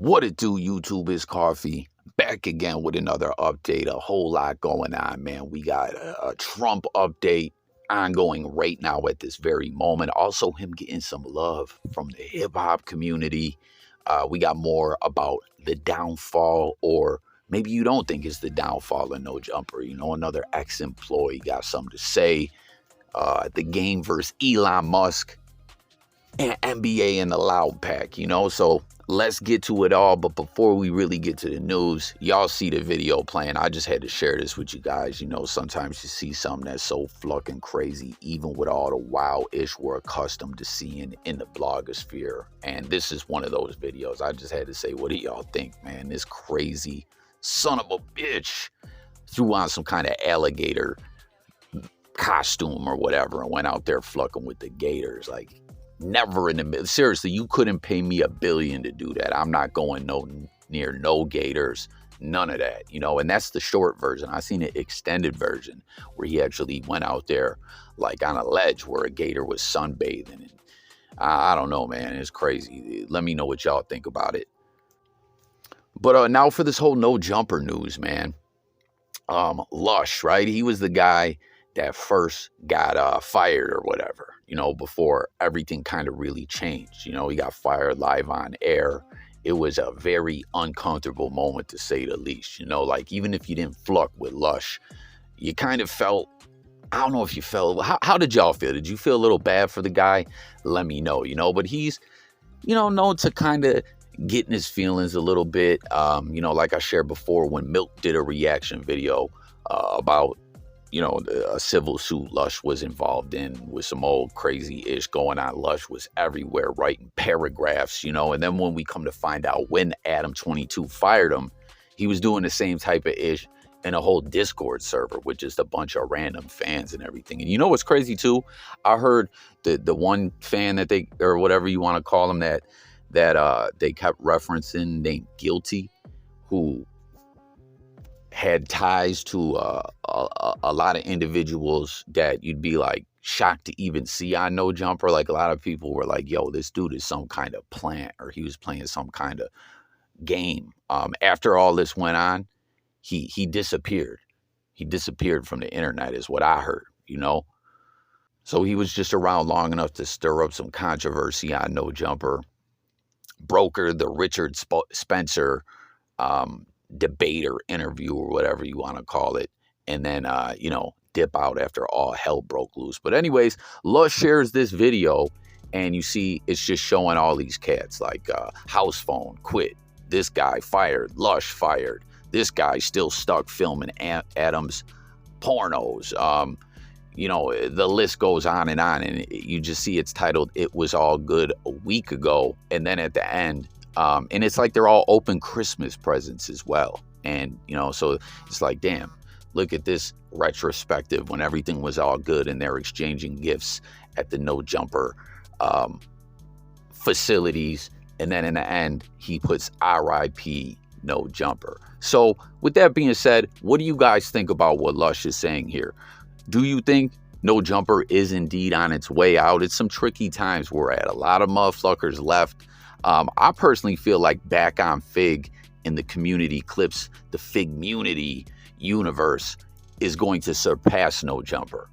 What it do, YouTube? Is Coffee back again with another update. A whole lot going on, man. We got a Trump update ongoing right now at this very moment. Also, him getting some love from the hip hop community. We got more about the downfall, or maybe you don't think it's the downfall of No Jumper. You know, another ex-employee got something to say. The game versus Elon Musk and NBA in the loud pack, you know? So let's get to it all. But before we really get to the news, y'all see the video playing. I just had to share this with you guys. You know, sometimes you see something that's so fucking crazy, even with all the wild-ish we're accustomed to seeing in the blogosphere. And this is one of those videos. I just had to say, what do y'all think, man? This crazy son of a bitch threw on some kind of alligator costume or whatever and went out there fucking with the gators. Like, never in the seriously, you couldn't pay me $1 billion to do that. I'm not going near no gators, none of that, you know. And that's the short version. I seen an extended version where he actually went out there like on a ledge where a gator was sunbathing. And I don't know, man, it's crazy. Let me know what y'all think about it. But now for this whole No Jumper news, man. Lush, right? He was the guy that first got fired or whatever, you know, before everything kind of really changed. You know, he got fired live on air. It was a very uncomfortable moment, to say the least. You know, like, even if you didn't fluck with Lush, you kind of felt, I don't know if you felt, how did y'all feel? Did you feel a little bad for the guy? Let me know, you know. But he's, you know, known to kind of get in his feelings a little bit. You know, like I shared before, when Milk did a reaction video about, you know, a civil suit Lush was involved in with some old crazy-ish going on. Lush was everywhere writing paragraphs, you know. And then when we come to find out, when Adam 22 fired him, he was doing the same type of ish in a whole Discord server with just a bunch of random fans and everything. And you know what's crazy too? I heard the one fan that they, or whatever you want to call him, that they kept referencing, named Guilty, who had ties to a lot of individuals that you'd be like shocked to even see on No Jumper. Like, a lot of people were like, yo, this dude is some kind of plant, or he was playing some kind of game. After all this went on, he disappeared. He disappeared from the internet is what I heard, you know. So he was just around long enough to stir up some controversy on No Jumper, broker the Richard Spencer debate or interview or whatever you want to call it, and then you know, dip out after all hell broke loose. But anyways, Lush shares this video, and you see it's just showing all these cats, like house phone quit, this guy fired, Lush fired, this guy still stuck filming Adam's pornos. You know, the list goes on, and you just see it's titled "It Was All Good a Week Ago," and then at the end, and it's like they're all open Christmas presents as well. And, you know, so it's like, damn, look at this retrospective when everything was all good and they're exchanging gifts at the No Jumper facilities. And then in the end, he puts RIP No Jumper. So with that being said, what do you guys think about what Lush is saying here? Do you think No Jumper is indeed on its way out? It's some tricky times we're at. A lot of motherfuckers left. I personally feel like back on Fig in the community clips, the Figmunity universe is going to surpass No Jumper.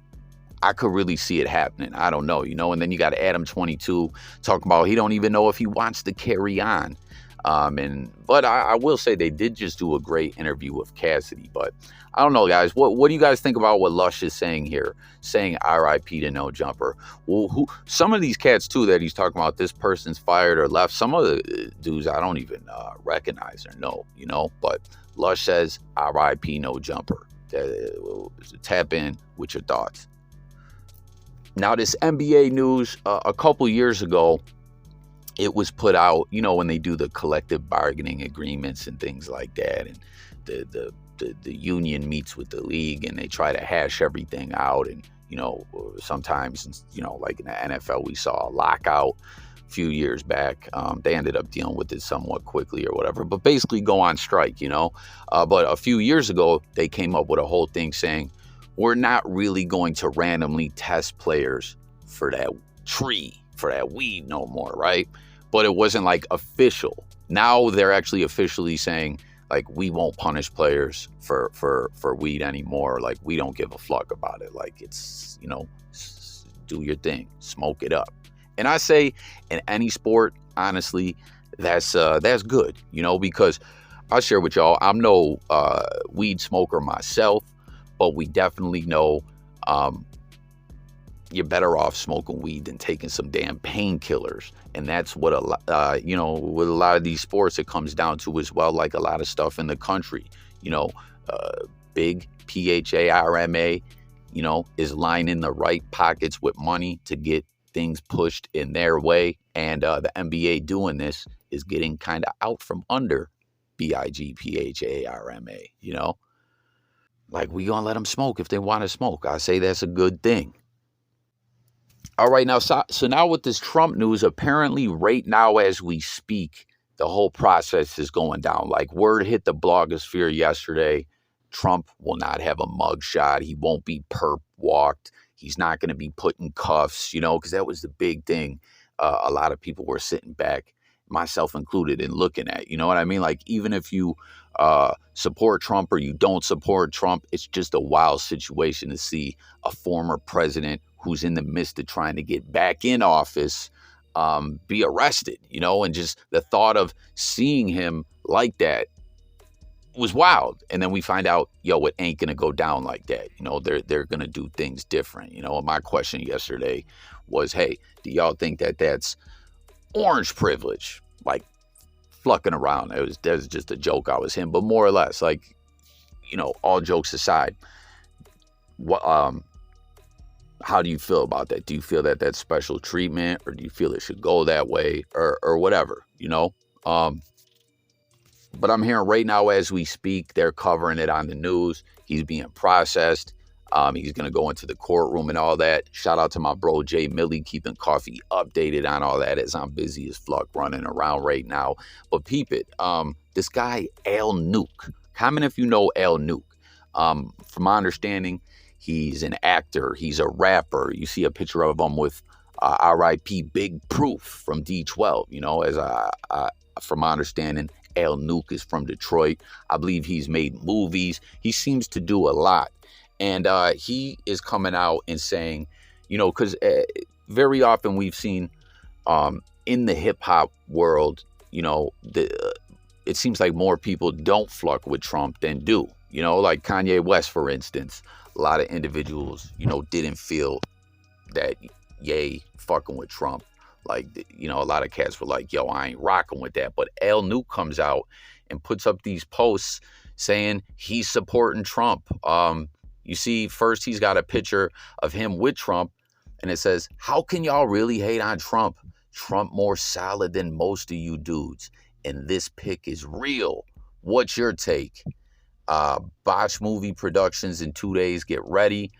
I could really see it happening. I don't know, you know. And then you got Adam 22 talking about he don't even know if he wants to carry on. But I will say they did just do a great interview with Cassidy. But I don't know, guys. What do you guys think about what Lush is saying here? Saying RIP to No Jumper. Well, some of these cats too that he's talking about, this person's fired or left. Some of the dudes I don't even recognize or know, you know. But Lush says RIP No Jumper. Tap in with your thoughts. Now, this NBA news, a couple years ago, it was put out, you know, when they do the collective bargaining agreements and things like that, and the union meets with the league and they try to hash everything out. And, you know, sometimes, you know, like in the NFL, we saw a lockout a few years back. They ended up dealing with it somewhat quickly or whatever, but basically go on strike, you know. But a few years ago, they came up with a whole thing saying, we're not really going to randomly test players for that tree, for that weed no more, right? But it wasn't like official. Now they're actually officially saying, like, we won't punish players for weed anymore. Like, we don't give a fuck about it. Like, it's, do your thing, smoke it up. And I say in any sport, honestly, that's good, because I'll share with y'all, I'm no weed smoker myself, but we definitely know you're better off smoking weed than taking some damn painkillers. And that's what with a lot of these sports, it comes down to as well, like a lot of stuff in the country, big PHARMA, is lining the right pockets with money to get things pushed in their way. And the NBA doing this is getting kind of out from under BIGPHARMA, like, we gonna let them smoke if they want to smoke. I say that's a good thing. All right, now, so now with this Trump news, apparently right now as we speak, the whole process is going down. Like, word hit the blogosphere yesterday. Trump will not have a mugshot. He won't be perp walked. He's not going to be put in cuffs, because that was the big thing. A lot of people were sitting back, myself included, and looking at, you know what I mean? Like, even if you support Trump or you don't support Trump, it's just a wild situation to see a former president who's in the midst of trying to get back in office be arrested, and just the thought of seeing him like that was wild. And then we find out, it ain't gonna go down like that. They're gonna do things different. And my question yesterday was, hey, do y'all think that that's orange privilege? Like, flucking around. That was just a joke. I was him, but more or less, like, all jokes aside, what how do you feel about that? Do you feel that that's special treatment, or do you feel it should go that way, or whatever, But I'm hearing right now as we speak, they're covering it on the news. He's being processed. He's going to go into the courtroom and all that. Shout out to my bro, Jay Millie, keeping Coffee updated on all that as I'm busy as fuck running around right now. But peep it. This guy, Al Nuke. Comment if you know Al Nuke. From my understanding, he's an actor. He's a rapper. You see a picture of him with R.I.P. Big Proof from D12. As from my understanding, Al Nuke is from Detroit. I believe he's made movies. He seems to do a lot. And he is coming out and saying, because very often we've seen in the hip hop world, it seems like more people don't fuck with Trump than do. Like Kanye West, for instance. A lot of individuals, didn't feel that Ye fucking with Trump. Like, a lot of cats were like, yo, I ain't rocking with that. But Al Nuke comes out and puts up these posts saying he's supporting Trump. You see, first he's got a picture of him with Trump, and it says, how can y'all really hate on Trump? Trump more solid than most of you dudes. And this pic is real. What's your take? Botch movie productions in 2 days. Get ready.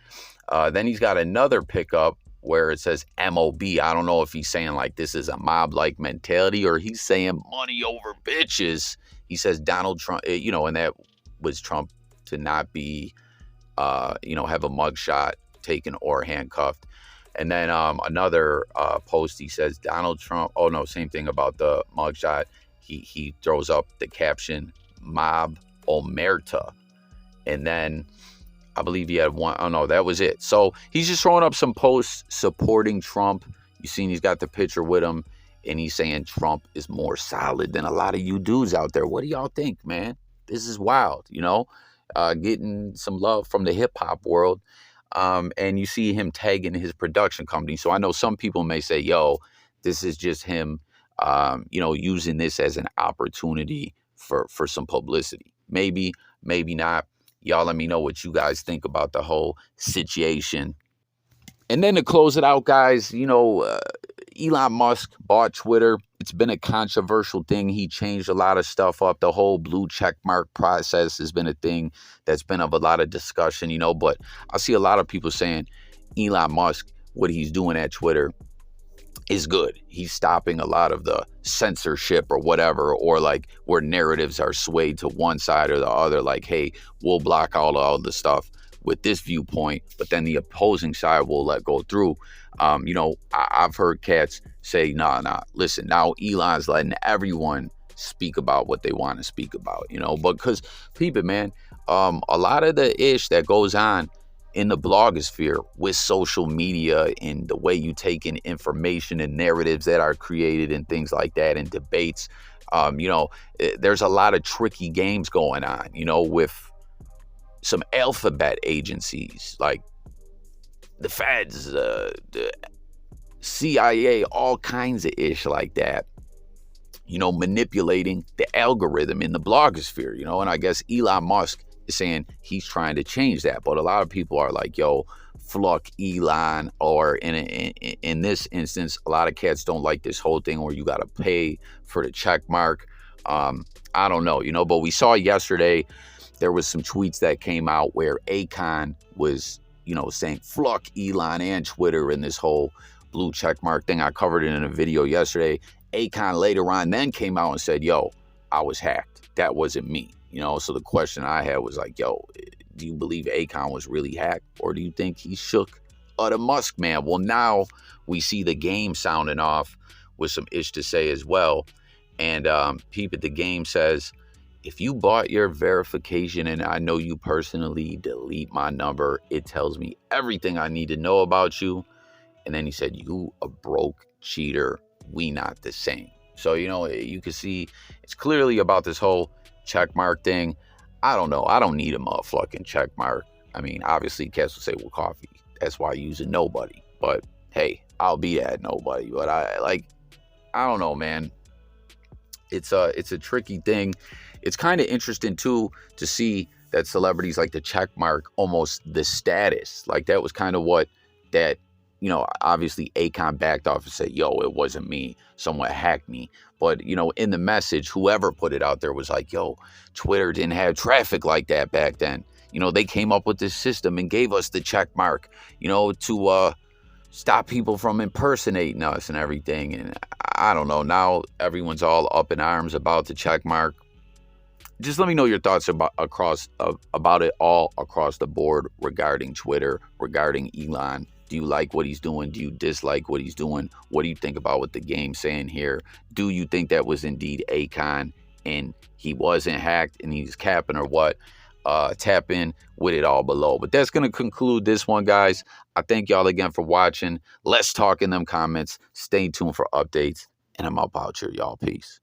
Then he's got another pickup where it says MOB. I don't know if he's saying like this is a mob-like mentality, or he's saying money over bitches. He says Donald Trump, and that was Trump to not be, have a mugshot taken or handcuffed. And then another post, he says Donald Trump. Oh no, same thing about the mugshot. He throws up the caption Mob Omerta, and then I believe he had one. Oh no, that was it. So he's just throwing up some posts supporting Trump. You seen he's got the picture with him, and he's saying Trump is more solid than a lot of you dudes out there. What do y'all think, man? This is wild, getting some love from the hip hop world. And you see him tagging his production company. So I know some people may say, yo, this is just him, using this as an opportunity for some publicity. Maybe, maybe not. Y'all let me know what you guys think about the whole situation. And then to close it out, guys, Elon Musk bought Twitter. It's been a controversial thing. He changed a lot of stuff up. The whole blue check mark process has been a thing that's been of a lot of discussion, but I see a lot of people saying Elon Musk, what he's doing at Twitter is good. He's stopping a lot of the censorship or whatever, or like where narratives are swayed to one side or the other, like, hey, we'll block all the stuff with this viewpoint, but then the opposing side will let go through. I've heard cats say, nah, listen, now Elon's letting everyone speak about what they want to speak about, you know. But because people, man, a lot of the ish that goes on in the blogosphere with social media and the way you take in information and narratives that are created and things like that and debates, you know, there's a lot of tricky games going on, you know, with some alphabet agencies like the feds, the CIA, all kinds of ish like that, you know, manipulating the algorithm in the blogosphere, you know. And I guess Elon Musk is saying he's trying to change that. But a lot of people are like, yo, fuck Elon. Or in this instance, a lot of cats don't like this whole thing where you got to pay for the check mark. I don't know, you know, but we saw yesterday there was some tweets that came out where Akon was, you know, saying fuck Elon and Twitter and this whole blue check mark thing. I covered it in a video yesterday. Akon later on then came out and said, yo, I was hacked. That wasn't me. You know, so the question I had was like, yo, do you believe Akon was really hacked? Or do you think he shook the Musk man? Well, now we see the game sounding off with some ish to say as well. And Peep at the Game says, if you bought your verification and I know you personally, delete my number. It tells me everything I need to know about you. And then he said, you a broke cheater. We not the same. So, you know, you can see it's clearly about this whole check mark thing. I don't know. I don't need a motherfucking check mark. I mean, obviously, cats will say, well, coffee. That's why I use a nobody. But hey, I'll be that nobody. But I don't know, man. It's a tricky thing. It's kind of interesting too to see that celebrities like the check mark almost the status. Like that was kind of what that, you know, obviously Akon backed off and said, yo, it wasn't me. Someone hacked me. But, you know, in the message, whoever put it out there was like, yo, Twitter didn't have traffic like that back then. You know, they came up with this system and gave us the check mark, you know, to stop people from impersonating us and everything. And I don't know. Now everyone's all up in arms about the check mark. Just let me know your thoughts about it all across the board regarding Twitter, regarding Elon. Do you like what he's doing? Do you dislike what he's doing? What do you think about what the game's saying here? Do you think that was indeed Akon and he wasn't hacked and he's capping or what? Tap in with it all below. But that's going to conclude this one, guys. I thank y'all again for watching. Let's talk in them comments. Stay tuned for updates. And I'm up out here, y'all. Peace.